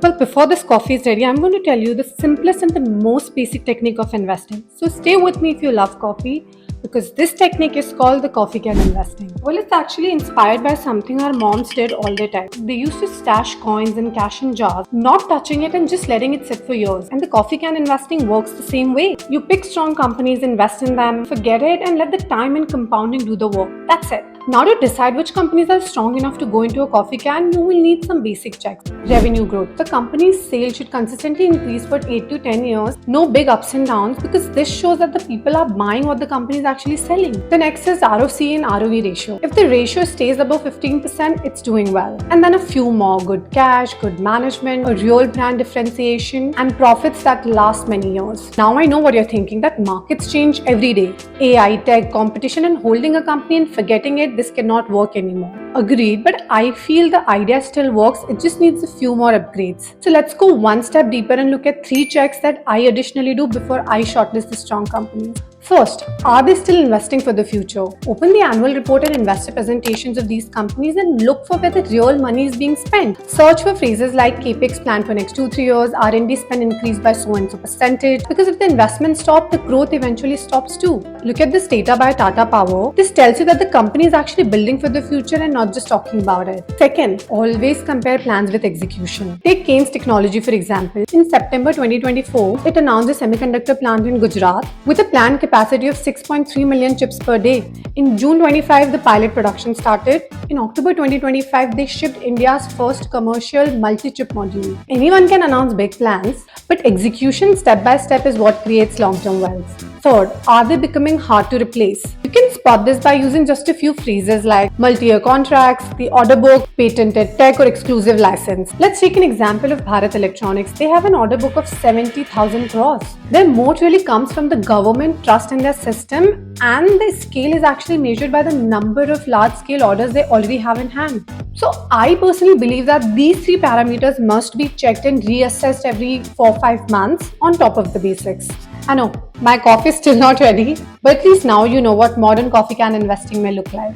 Well, before this coffee is ready, I'm going to tell you the simplest and the most basic technique of investing. So stay with me if you love coffee, because this technique is called the coffee can investing. Well, it's actually inspired by something our moms did all the time. They used to stash coins and cash in jars, not touching it and just letting it sit for years. And the coffee can investing works the same way. You pick strong companies, invest in them, forget it, and let the time and compounding do the work. That's it. Now, to decide which companies are strong enough to go into a coffee can, you will need some basic checks. Revenue growth. The company's sales should consistently increase for 8 to 10 years. No big ups and downs, because this shows that the people are buying what the company is actually selling. The next is ROC and ROE ratio. If the ratio stays above 15%, it's doing well. And then a few more: good cash, good management, a real brand differentiation, and profits that last many years. Now I know what you're thinking, that markets change every day. AI, tech, competition, and holding a company and forgetting it, this cannot work anymore. Agreed, but I feel the idea still works. It just needs a few more upgrades. So let's go one step deeper and look at 3 checks that I additionally do before I shortlist the strong companies. First, are they still investing for the future? Open the annual report and investor presentations of these companies and look for where the real money is being spent. Search for phrases like capex plan for next 2-3 years, R&D spend increased by so and so percentage, because if the investment stops, the growth eventually stops too. Look at this data by Tata Power. This tells you that the company is actually building for the future and not just talking about it. Second, always compare plans with execution. Take Kaynes Technology for example. In September 2024, it announced a semiconductor plant in Gujarat with a planned capacity of 6.3 million chips per day. In June 25, the pilot production started. In October 2025, they shipped India's first commercial multi-chip module. Anyone can announce big plans, but execution step by step is what creates long-term wealth. Third, are they becoming hard to replace? You can spot this by using just a few phrases like multi-year contracts, the order book, patented tech, or exclusive license. Let's take an example of Bharat Electronics. They have an order book of 70,000 crores. Their moat really comes from the government trust in their system, and the scale is actually measured by the number of large-scale orders they already have in hand. So I personally believe that these 3 parameters must be checked and reassessed every 4-5 months on top of the basics. I know, my coffee is still not ready, but at least now you know what modern coffee can investing may look like.